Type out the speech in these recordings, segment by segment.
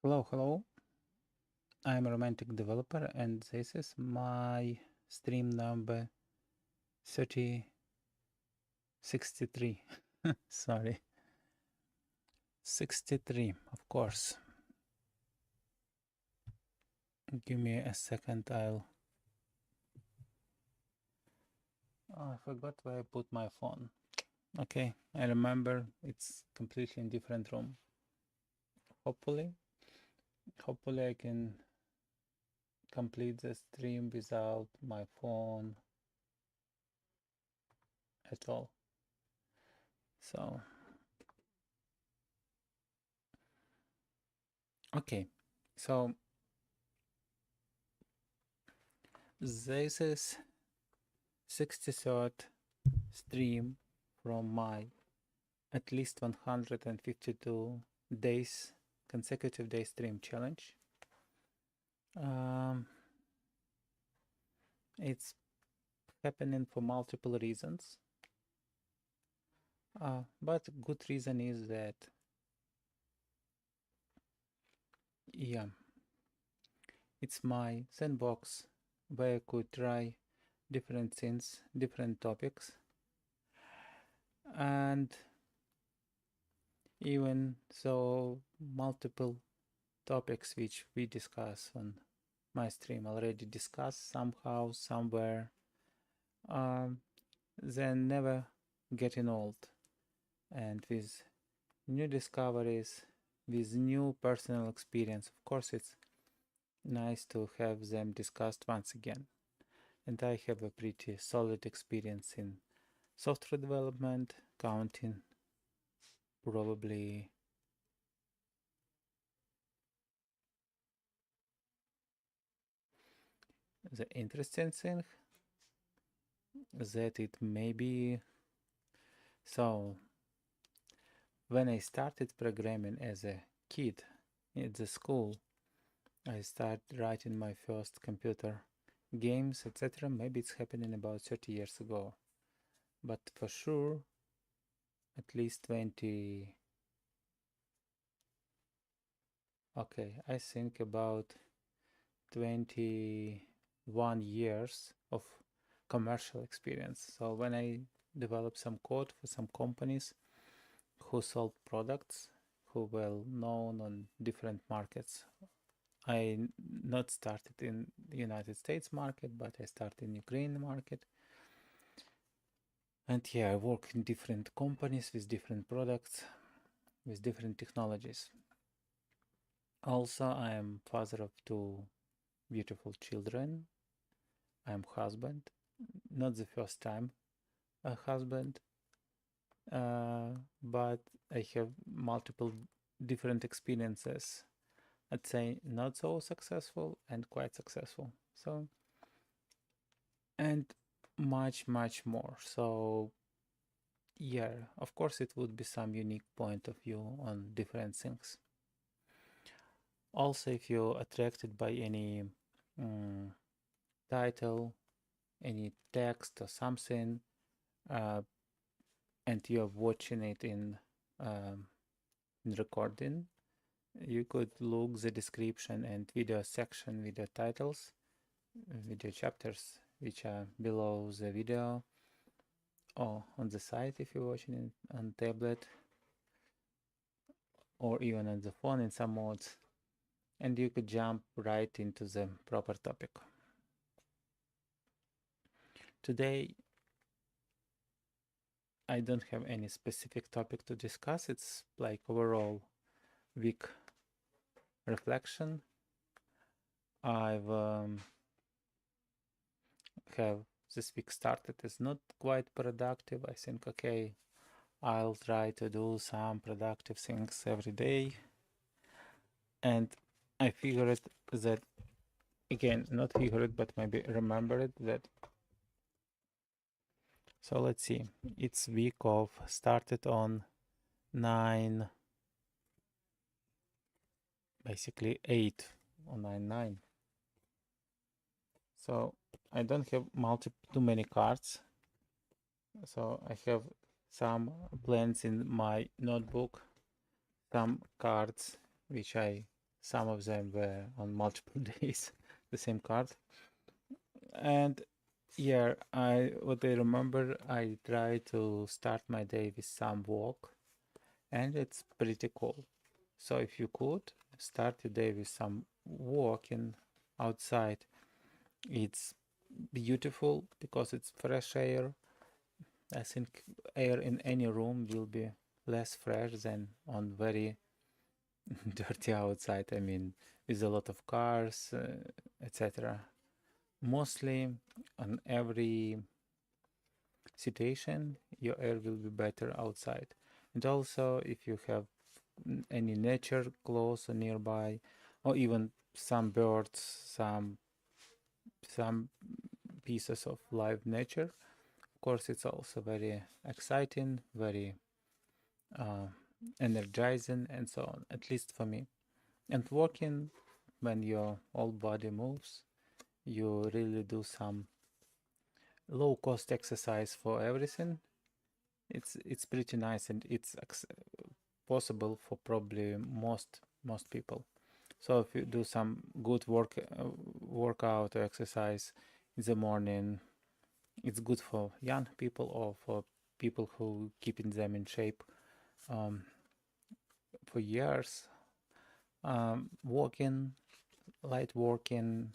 Hello. I'm a romantic developer, and this is my stream number 3063. Sorry, 63, of course. Give me a second. I forgot where I put my phone. Okay, I remember it's completely in different room. Hopefully I can complete the stream without my phone at all. So, okay, so this is 63rd stream from my at least 152 days consecutive day stream challenge. It's happening for multiple reasons, but good reason is that it's my sandbox where I could try different things, different topics, and even so multiple topics which we discuss on my stream already discussed somehow, somewhere, they're never getting old. And with new discoveries, with new personal experience, of course, it's nice to have them discussed once again. And I have a pretty solid experience in software development, counting probably the interesting thing that it may be. So when I started programming as a kid at the school, I started writing my first computer games, etc. Maybe it's happening about 30 years ago, but for sure at least 20. Okay, I think about 21 years of commercial experience. So when I developed some code for some companies who sold products who were known on different markets. I not started in the United States market, but I started in Ukraine market. And I work in different companies with different products, with different technologies. Also, I am father of two beautiful children. I am husband, not the first time a husband, but I have multiple different experiences. I'd say not so successful and quite successful. So, and much more. So, of course, it would be some unique point of view on different things. Also, if you're attracted by any title, any text or something, and you're watching it in recording, you could look the description and video section, video titles, video chapters, which are below the video or on the side if you're watching it on tablet or even on the phone in some modes, and you could jump right into the proper topic. Today, I don't have any specific topic to discuss. It's like overall week reflection. I've have this week started is not quite productive. I think, okay, I'll try to do some productive things every day. And I figured that, again, not figured, but maybe remembered that. So let's see, it's week of started on 9, basically 8 or 9. So I don't have too many cards. So I have some plans in my notebook, some cards which I Some of them were on multiple days, the same card. And yeah, what I remember, I try to start my day with some walk, and it's pretty cool. So if you could start your day with some walking outside, it's beautiful because it's fresh air. I think air in any room will be less fresh than on very dirty outside. I mean, with a lot of cars, etc. Mostly on every situation, your air will be better outside. And also, if you have any nature close or nearby, or even some birds, some pieces of live nature, of course, it's also very exciting, very uh, energizing, and so on. At least for me. And walking, when your whole body moves, you really do some low cost exercise for everything. It's pretty nice, and it's possible for probably most people. So if you do some good workout or exercise in the morning, it's good for young people or for people who keeping them in shape um, for years. Walking, light walking,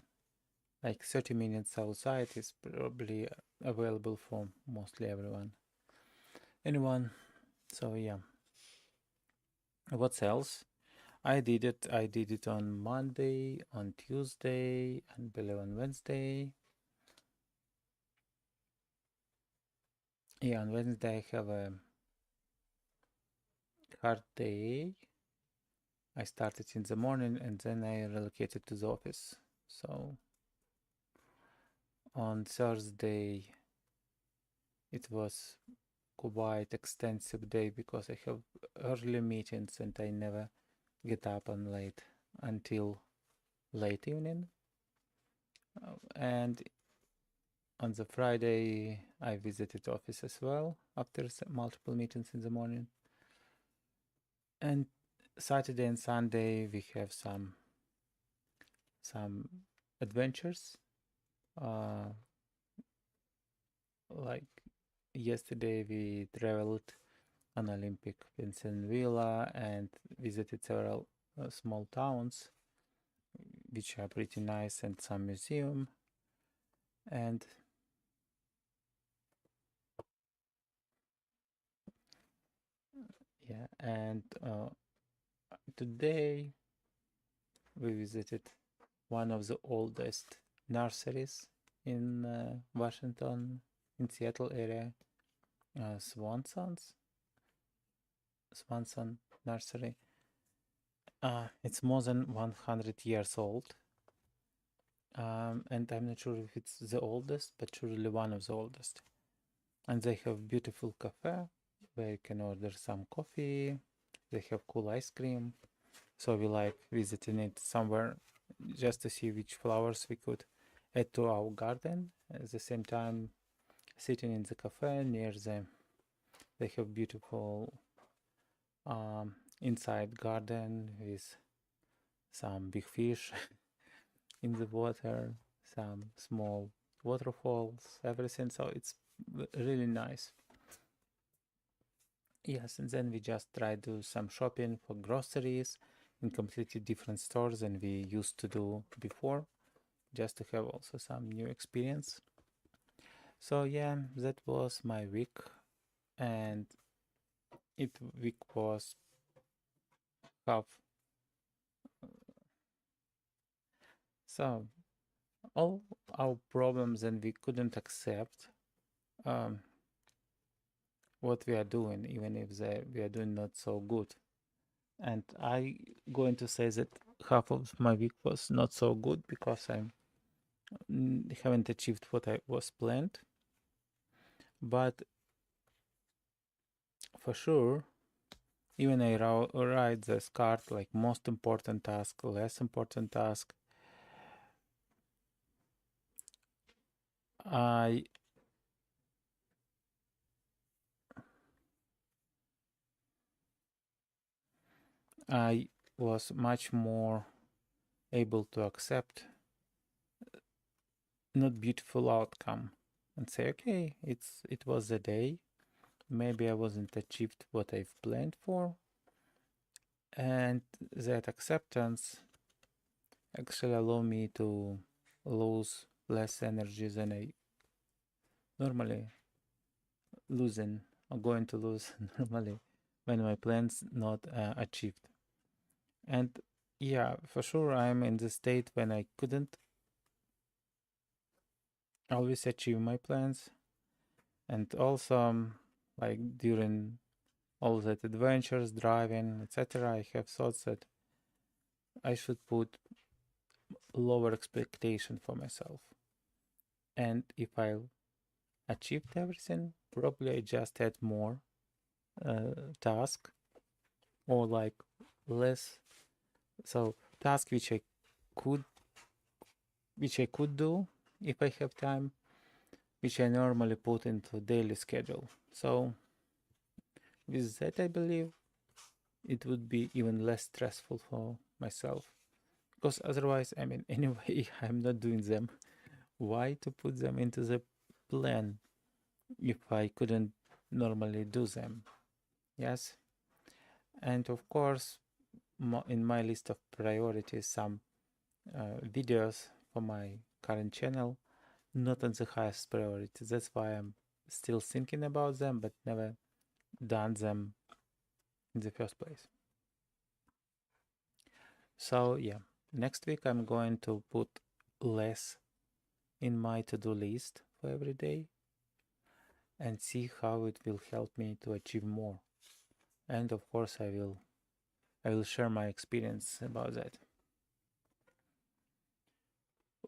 like 30 minutes outside is probably available for mostly anyone. So yeah. What else? I did it on Monday, on Tuesday, and below on Wednesday. Yeah, on Wednesday I have a hard day. I started in the morning and then I relocated to the office. So on Thursday it was quite extensive day because I have early meetings and I never get up on late until late evening. And on the Friday, I visited office as well after multiple meetings in the morning. And Saturday and Sunday we have some adventures. Uh, like yesterday we traveled on Olympic Pennsylvania and visited several small towns, which are pretty nice, and some museum. And yeah, and today we visited one of the oldest nurseries in Washington, in Seattle area, Swanson Nursery. It's more than 100 years old, and I'm not sure if it's the oldest, but surely one of the oldest. And they have beautiful cafe where you can order some coffee. They have cool ice cream. So we like visiting it somewhere just to see which flowers we could add to our garden. At the same time, sitting in the cafe near them, they have beautiful inside garden with some big fish in the water, some small waterfalls, everything. So it's really nice. Yes, and then we just try to do some shopping for groceries in completely different stores than we used to do before, just to have also some new experience. So yeah, that was my week, and it week was half. So all our problems, and we couldn't accept um, what we are doing, even if we are doing not so good. And I going to say that half of my week was not so good because I haven't achieved what I was planned. But for sure, even I write this card like most important task, less important task. I I was much more able to accept not beautiful outcome and say, okay, it was a day. Maybe I wasn't achieved what I've planned for. And that acceptance actually allow me to lose less energy than I normally losing or going to lose normally when my plans not achieved. And yeah, for sure, I'm in the state when I couldn't always achieve my plans, and also like during all that adventures, driving, etc., I have thoughts that I should put lower expectation for myself. And if I achieved everything, probably I just had more task or like less. So task could which I could do if I have time, which I normally put into daily schedule. So with that, I believe it would be even less stressful for myself. Because otherwise, I mean, anyway, I'm not doing them. Why to put them into the plan if I couldn't normally do them? Yes. And of course, in my list of priorities, some videos for my current channel, not on the highest priority. That's why I'm still thinking about them, but never done them in the first place. So yeah, next week I'm going to put less in my to-do list for every day and see how it will help me to achieve more. And of course I will share my experience about that.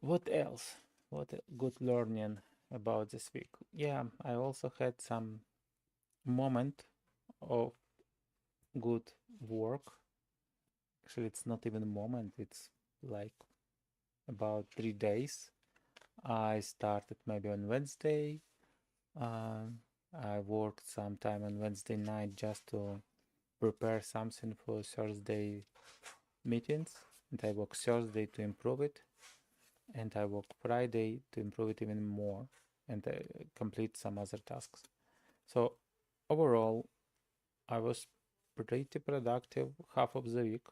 What else? What good learning about this week? Yeah, I also had some moment of good work. Actually, it's not even a moment, it's like about 3 days. I started maybe on Wednesday. I worked some time on Wednesday night just to prepare something for Thursday meetings, and I worked Thursday to improve it, and I worked Friday to improve it even more and complete some other tasks. So overall, I was pretty productive half of the week,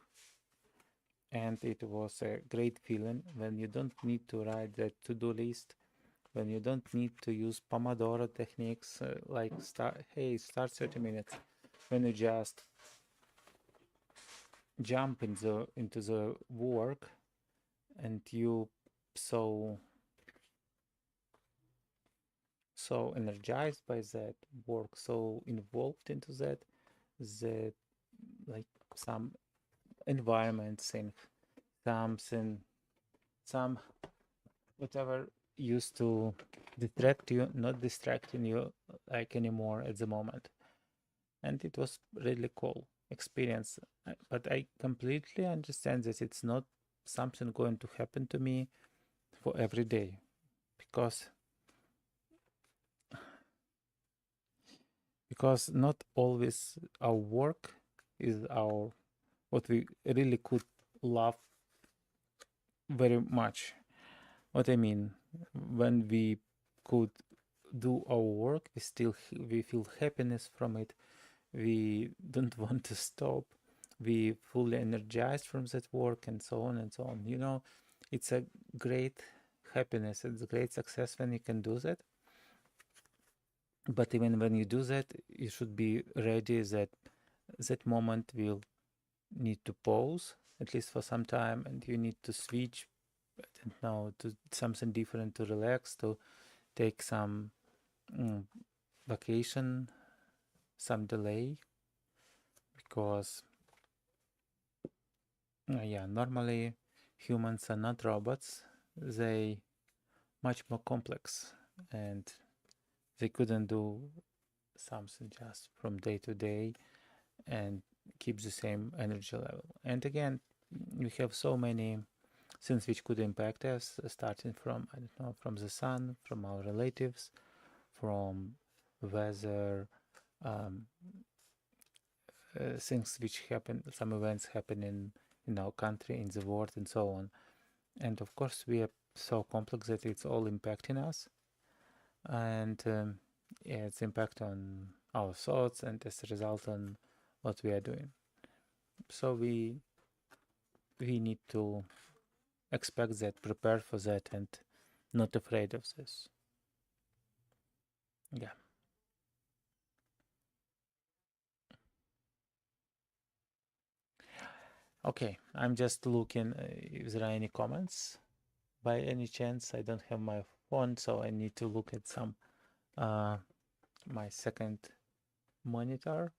and it was a great feeling when you don't need to write the to-do list, when you don't need to use Pomodoro techniques like start 30 minutes, when you just jump into the work and you so energized by that work, so involved into that like some environment thing, some whatever used to distract you, not distracting you like anymore at the moment. And it was really cool experience. But I completely understand that it's not something going to happen to me for every day, because not always our work is our what we really could love very much. What I mean, when we could do our work, we feel happiness from it. We don't want to stop. We fully energized from that work, and so on and so on. You know, it's a great happiness. It's a great success when you can do that. But even when you do that, you should be ready that that moment will need to pause at least for some time, and you need to switch, I don't know, to something different, to relax, to take some vacation, some delay, because yeah, normally humans are not robots. They much more complex, and they couldn't do something just from day to day and keep the same energy level. And again, we have so many things which could impact us, starting from, I don't know, from the sun, from our relatives, from weather, things which happen, some events happen in in our country, in the world, and so on. And of course, we are so complex that it's all impacting us, and yeah, it's impact on our thoughts, and as a result, on what we are doing. So we need to expect that, prepare for that, and not afraid of this. Yeah. Okay, I'm just looking if there are any comments. By any chance, I don't have my phone, so I need to look at some my second monitor.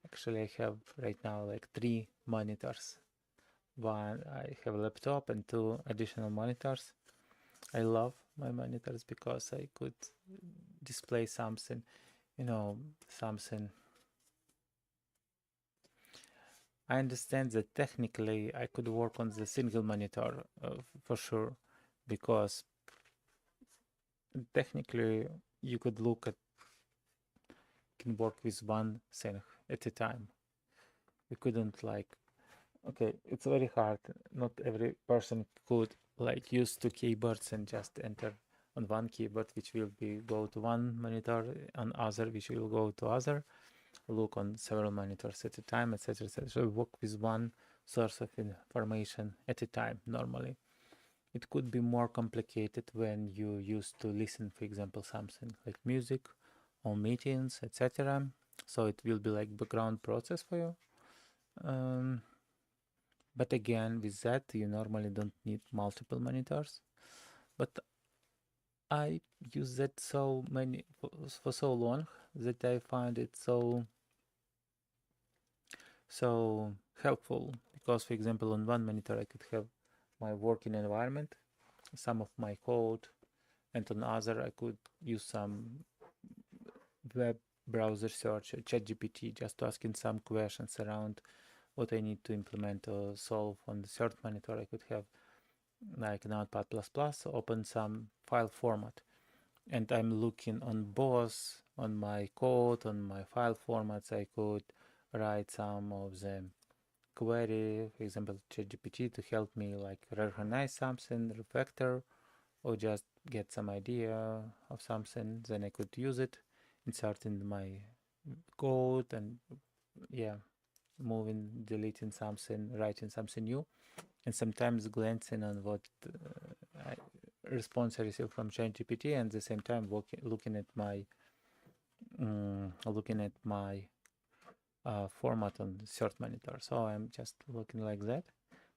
Actually, I have right now like 3 monitors. One, I have a laptop and 2 additional monitors. I love my monitors because I could display something, something. I understand that technically I could work on the single monitor for sure, because technically you could can work with one thing at a time. You couldn't okay, it's very hard. Not every person could use 2 keyboards and just enter on one keyboard, which will go to one monitor, on other, which will go to other, look on several monitors at a time, etc., etc. So work with one source of information at a time normally. It could be more complicated when you used to listen, for example, something like music or meetings, etc. So it will be like background process for you. But again, with that, you normally don't need multiple monitors. But I use that for so long that I find it so helpful, because, for example, on one monitor I could have my working environment, some of my code, and on other I could use some web browser search, ChatGPT, just asking some questions around what I need to implement or solve. On the third monitor I could have like Notepad++, open some file format, and I'm looking on both, on my code, on my file formats. I could write some of the query, for example, ChatGPT, to help me recognize something, refactor, or just get some idea of something. Then I could use it, insert in my code, and yeah, moving, deleting something, writing something new, and sometimes glancing on what response I receive from ChatGPT, and at the same time looking at my format on the third monitor. So I'm just looking like that,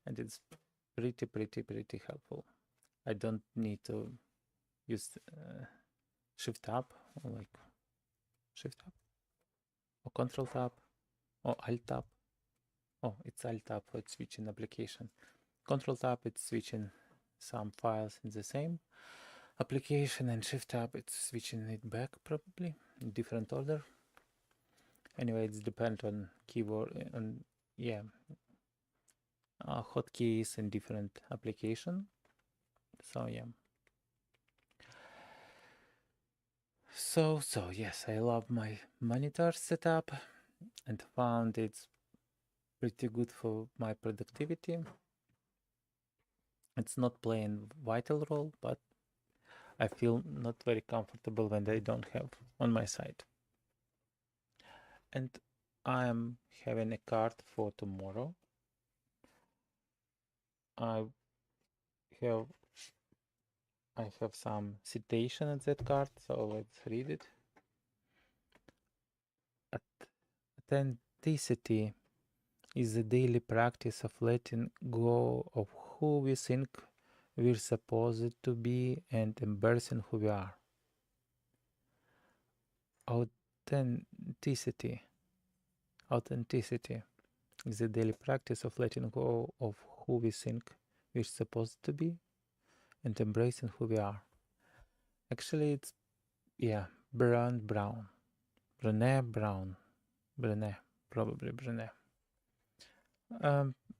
and it's pretty helpful. I don't need to use Shift Tab, or Shift Tab, or Control Tab, or Alt Tab. Oh, it's Alt Tab for switching application. Control Tab, it's switching some files in the same application, and Shift Tab, it's switching it back probably in different order. Anyway, it depends on keyboard and hotkeys in different application. So yeah. So yes, I love my monitor setup and found it's pretty good for my productivity. It's not playing vital role, but I feel not very comfortable when I don't have on my side. And I am having a card for tomorrow. I have some citation at that card, so let's read it. Authenticity is the daily practice of letting go of who we think we're supposed to be and embracing who we are. Authenticity is the daily practice of letting go of who we think we're supposed to be and embracing who we are. Actually, it's Brené Brown.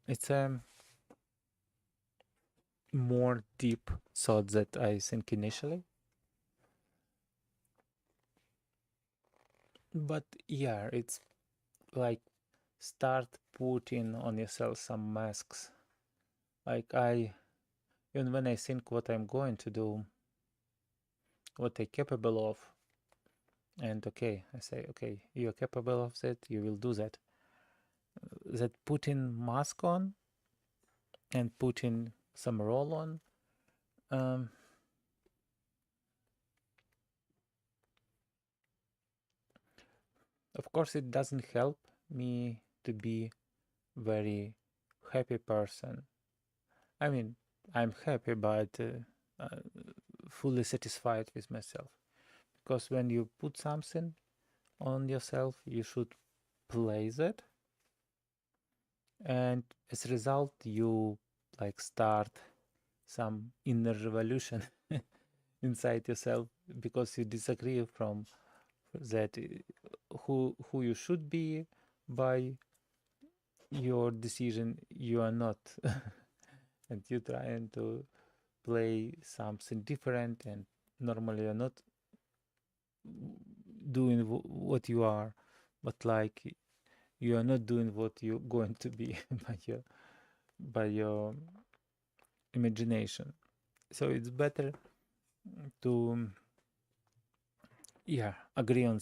It's a more deep thought that I think initially, but yeah, it's like start putting on yourself some masks. Like even when I think what I'm going to do, what I'm capable of, and okay, I say, okay, you're capable of that, you will do that. That putting mask on and putting some role on, of course, it doesn't help me to be very happy person. I mean, I'm happy, but fully satisfied with myself. Because when you put something on yourself, you should place it, and as a result, you like start some inner revolution inside yourself because you disagree from that who you should be by your decision you are not and you're trying to play something different, and normally you're not doing what you are, but like you are not doing what you're going to be by your imagination. So it's better to agree on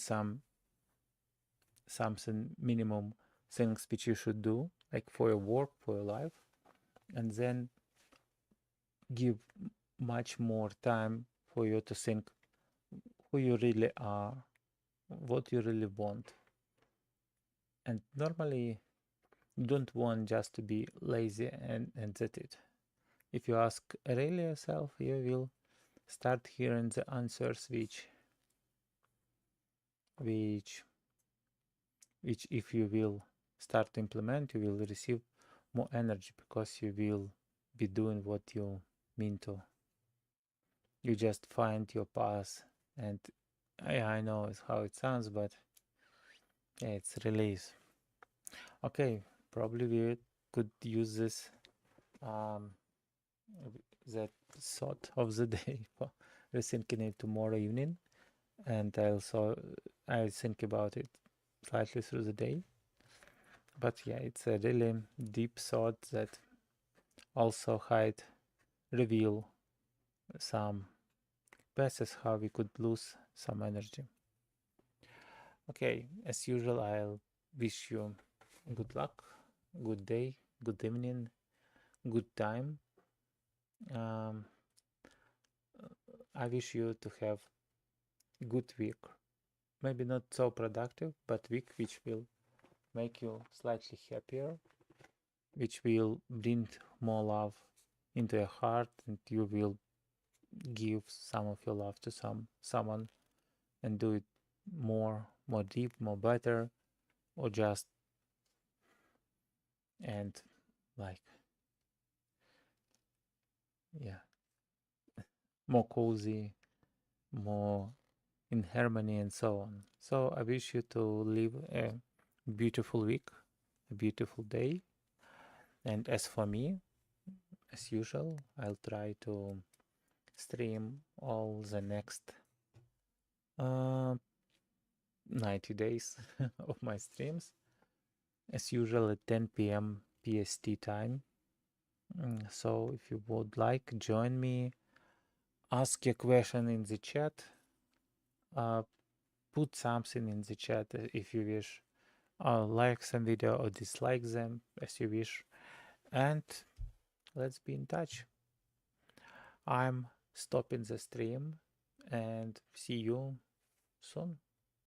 something minimum things which you should do, like for your work, for your life, and then give much more time for you to think who you really are, what you really want. And normally you don't want just to be lazy and that's it. If you ask really yourself, you will start hearing the answers which if you will start to implement, you will receive more energy because you will be doing what you mean to. You just find your path, and I know it's how it sounds, but yeah, it's release. Okay, probably we could use this that thought of the day for rethinking it tomorrow evening, and I'll think about it slightly through the day. But yeah, it's a really deep thought that also reveal some passes how we could lose some energy. Okay, as usual, I'll wish you good luck, good day, good evening, good time. I wish you to have good week. Maybe not so productive, but week which will make you slightly happier, which will bring more love into your heart, and you will give some of your love to someone and do it more deep, more better, or just and like more cozy, more in harmony, and so on. So I wish you to live a beautiful week, a beautiful day. And as for me, as usual, I'll try to stream all the next 90 days of my streams, as usual at 10 p.m. PST time. So if you would like, join me, ask your question in the chat, put something in the chat if you wish, like some video or dislike them as you wish, and let's be in touch. I'm stopping the stream and see you soon.